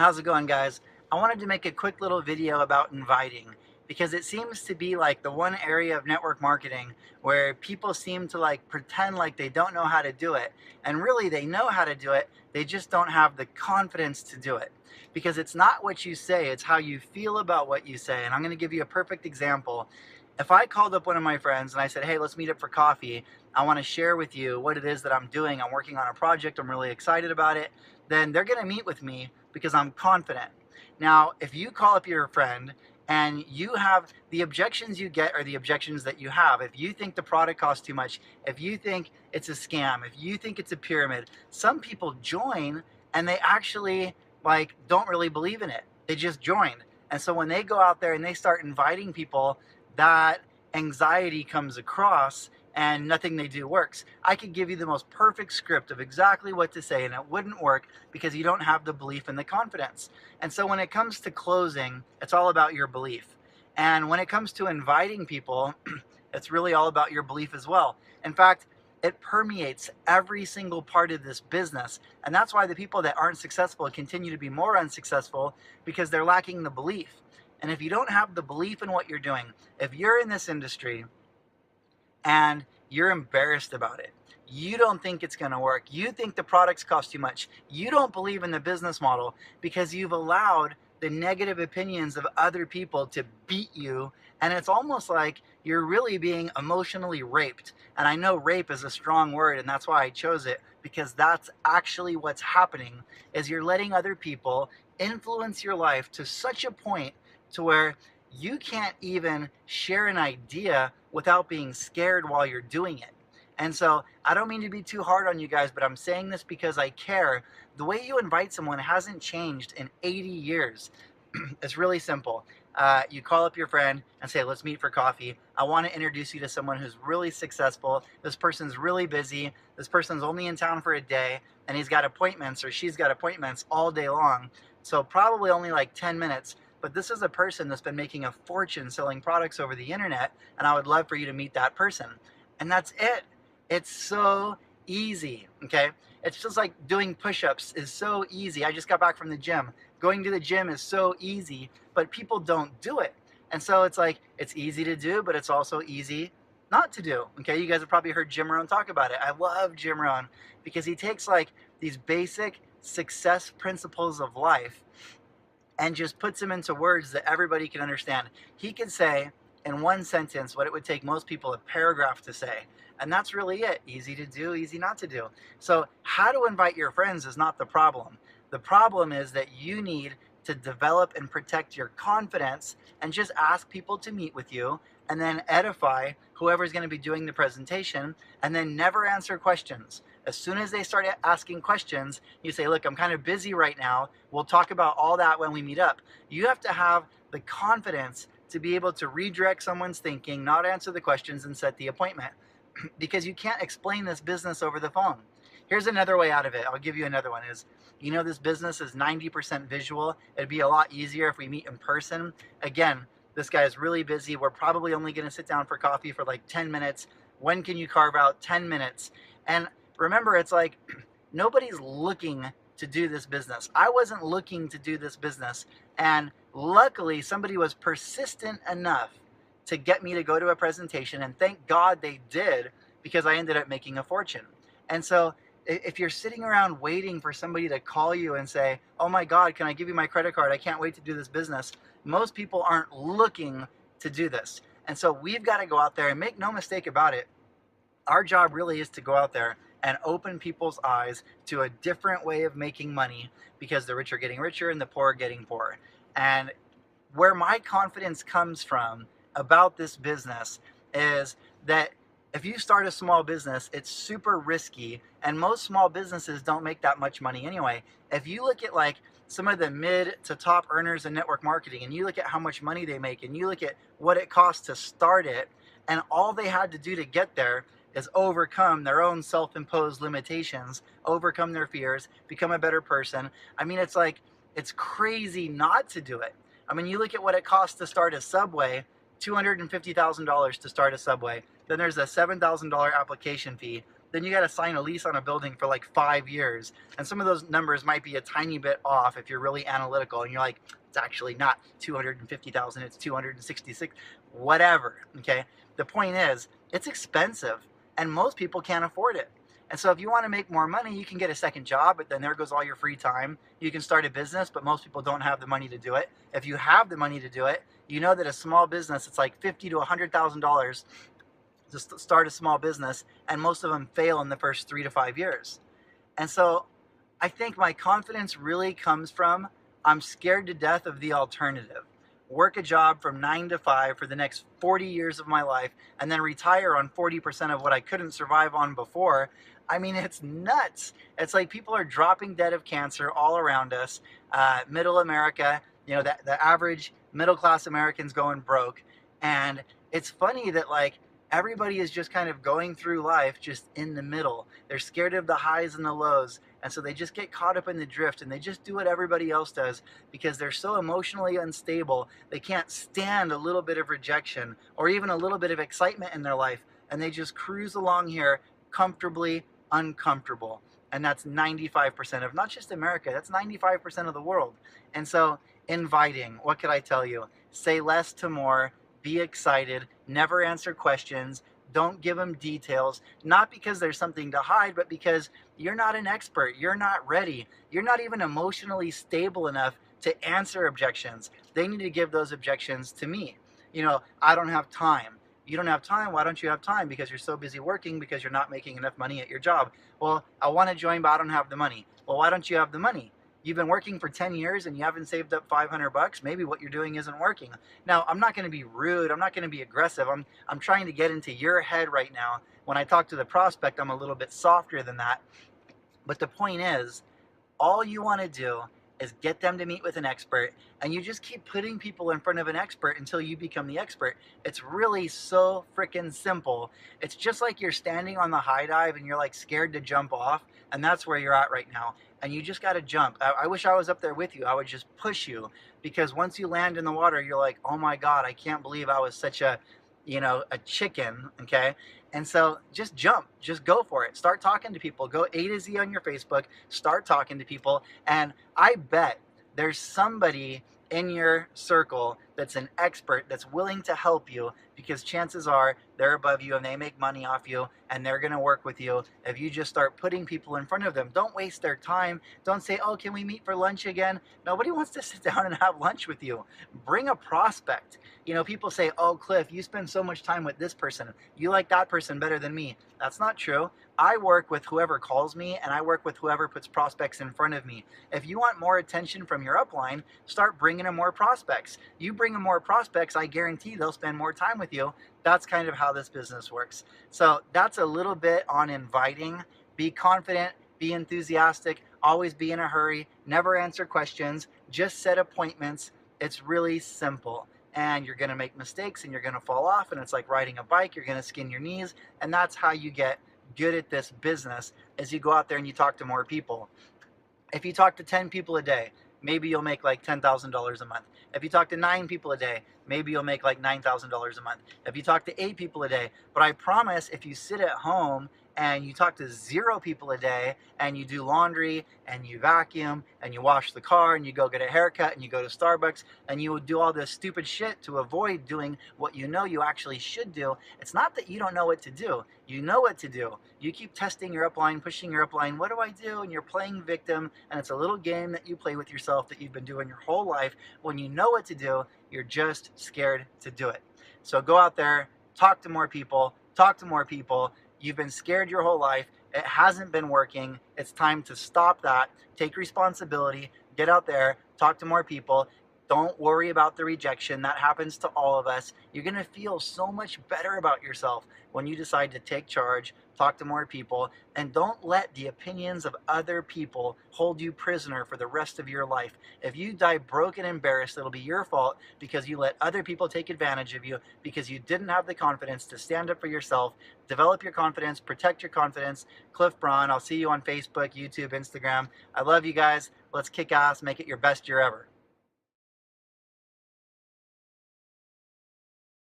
How's it going, guys? I wanted to make a quick little video about inviting because it seems to be like the one area of network marketing where people seem to like pretend like they don't know how to do it, and really they know how to do it, they just don't have the confidence to do it. Because it's not what you say, it's how you feel about what you say. And I'm going to give you a perfect example. If I called up one of my friends and I said, hey, let's meet up for coffee, I want to share with you what it is that I'm doing, I'm working on a project, I'm really excited about it, then they're going to meet with me because I'm confident. Now, if you call up your friend and you have the objections you get are the objections that you have, if you think the product costs too much, if you think it's a scam, if you think it's a pyramid, some people join and they actually like don't really believe in it. They just joined. And so when they go out there and they start inviting people, that anxiety comes across and nothing they do works. I could give you the most perfect script of exactly what to say and it wouldn't work because you don't have the belief and the confidence. And so when it comes to closing, it's all about your belief. And when it comes to inviting people, it's really all about your belief as well. In fact, it permeates every single part of this business. And that's why the people that aren't successful continue to be more unsuccessful, because they're lacking the belief. And if you don't have the belief in what you're doing, if you're in this industry and you're embarrassed about it, you don't think it's going to work, you think the products cost too much, you don't believe in the business model because you've allowed the negative opinions of other people to beat you, and it's almost like you're really being emotionally raped. And I know rape is a strong word, and that's why I chose it, because that's actually what's happening, is you're letting other people influence your life to such a point to where you can't even share an idea without being scared while you're doing it. And so I don't mean to be too hard on you guys, but I'm saying this because I care. The way you invite someone hasn't changed in 80 years. It's really simple. You call up your friend and say, let's meet for coffee. I want to introduce you to someone who's really successful. This person's really busy. This person's only in town for a day, and he's got appointments, or she's got appointments all day long. So probably only like 10 minutes. But this is a person that's been making a fortune selling products over the internet, and I would love for you to meet that person. And that's it. It's so easy, okay? It's just like doing push-ups is so easy. I just got back from the gym. Going to the gym is so easy, but people don't do it. And so it's like, it's easy to do, but it's also easy not to do, okay? You guys have probably heard Jim Rohn talk about it. I love Jim Rohn because he takes like these basic success principles of life and just puts them into words that everybody can understand. He can say in one sentence what it would take most people a paragraph to say. And that's really it. Easy to do, easy not to do. So how to invite your friends is not the problem. The problem is that you need to develop and protect your confidence and just ask people to meet with you, and then edify whoever's going to be doing the presentation, and then never answer questions. As soon as they start asking questions, you say, look, I'm kind of busy right now. We'll talk about all that when we meet up. You have to have the confidence to be able to redirect someone's thinking, not answer the questions, and set the appointment. Because you can't explain this business over the phone. Here's another way out of it. I'll give you another one is, you know, this business is 90% visual. It'd be a lot easier if we meet in person. Again, this guy is really busy. We're probably only going to sit down for coffee for like 10 minutes. When can you carve out 10 minutes? And remember, it's like nobody's looking to do this business. I wasn't looking to do this business. And luckily, somebody was persistent enough to get me to go to a presentation, and thank God they did, because I ended up making a fortune. And so if you're sitting around waiting for somebody to call you and say, oh my God, can I give you my credit card? I can't wait to do this business. Most people aren't looking to do this. And so we've got to go out there, and make no mistake about it, our job really is to go out there and open people's eyes to a different way of making money, because the rich are getting richer and the poor are getting poorer. And where my confidence comes from about this business is that if you start a small business, it's super risky, and most small businesses don't make that much money anyway. If you look at like some of the mid to top earners in network marketing, and you look at how much money they make, and you look at what it costs to start it, and all they had to do to get there is overcome their own self-imposed limitations, overcome their fears, become a better person. I mean, it's like, it's crazy not to do it. I mean, you look at what it costs to start a Subway, $250,000 to start a Subway. Then there's a $7,000 application fee. then you got to sign a lease on a building for like 5 years. And some of those numbers might be a tiny bit off if you're really analytical and you're like, it's actually not 250,000, it's 266, whatever. Okay. The point is, it's expensive and most people can't afford it. And so if you want to make more money, you can get a second job, but then there goes all your free time. You can start a business, but most people don't have the money to do it. If you have the money to do it, you know that a small business, it's like $50,000 to $100,000 to start a small business, and most of them fail in the first 3 to 5 years. And so I think my confidence really comes from I'm scared to death of the alternative. Work a job from 9 to 5 for the next 40 years of my life and then retire on 40% of what I couldn't survive on before. I mean, it's nuts. It's like people are dropping dead of cancer all around us. Middle America, you know, the average middle class American's going broke. And it's funny that like everybody is just kind of going through life just in the middle. They're scared of the highs and the lows. And so they just get caught up in the drift and they just do what everybody else does because they're so emotionally unstable. They can't stand a little bit of rejection or even a little bit of excitement in their life. And they just cruise along here comfortably uncomfortable. And that's 95% of not just America, that's 95% of the world. And so inviting, what could I tell you? Say less to more, be excited, never answer questions, don't give them details, not because there's something to hide, but because you're not an expert, you're not ready, you're not even emotionally stable enough to answer objections. They need to give those objections to me. You know, I don't have time. You don't have time. Why don't you have time? Because you're so busy working because you're not making enough money at your job. Well, I want to join, but I don't have the money. Well, why don't you have the money? You've been working for 10 years and you haven't saved up $500. Maybe what you're doing isn't working. Now, I'm not going to be rude. I'm not going to be aggressive. I'm trying to get into your head right now. When I talk to the prospect, I'm a little bit softer than that. But the point is, all you want to do is get them to meet with an expert, and you just keep putting people in front of an expert until you become the expert. It's really so freaking simple. It's just like you're standing on the high dive and you're like scared to jump off, and that's where you're at right now. And you just got to jump. I wish I was up there with you. I would just push you, because once you land in the water, you're like, oh my God, I can't believe I was such a, you know, a chicken, okay? And so just jump, just go for it. Start talking to people. Go A to Z on your Facebook, start talking to people. And I bet there's somebody in your circle that's an expert that's willing to help you, because chances are they're above you and they make money off you and they're going to work with you if you just start putting people in front of them. Don't waste their time. Don't say, oh, can we meet for lunch again? Nobody wants to sit down and have lunch with you. Bring a prospect. You know, people say, oh, Cliff, you spend so much time with this person. You like that person better than me. That's not true. I work with whoever calls me and I work with whoever puts prospects in front of me. If you want more attention from your upline, start bringing in more prospects. You bring in more prospects, I guarantee they'll spend more time with you. That's kind of how this business works. So that's a little bit on inviting. Be confident, be enthusiastic, always be in a hurry, never answer questions, just set appointments. It's really simple. And you're going to make mistakes and you're going to fall off, and it's like riding a bike. You're going to skin your knees, and that's how you get good at this business, as you go out there and you talk to more people. If you talk to 10 people a day, maybe you'll make like $10,000 a month. If you talk to 9 people a day, maybe you'll make like $9,000 a month. If you talk to 8 people a day, but I promise if you sit at home and you talk to 0 people a day and you do laundry and you vacuum and you wash the car and you go get a haircut and you go to Starbucks and you do all this stupid shit to avoid doing what you know you actually should do, it's not that you don't know what to do. You know what to do. You keep testing your upline, pushing your upline. What do I do? And you're playing victim, and it's a little game that you play with yourself that you've been doing your whole life. When you know what to do, you're just scared to do it. So go out there, talk to more people, talk to more people. You've been scared your whole life. It hasn't been working. It's time to stop that. Take responsibility. Get out there. Talk to more people. Don't worry about the rejection. That happens to all of us. You're going to feel so much better about yourself when you decide to take charge, talk to more people, and don't let the opinions of other people hold you prisoner for the rest of your life. If you die broken and embarrassed, it'll be your fault because you let other people take advantage of you, because you didn't have the confidence to stand up for yourself. Develop your confidence, protect your confidence. Cliff Braun. I'll see you on Facebook, YouTube, Instagram. I love you guys. Let's kick ass, make it your best year ever.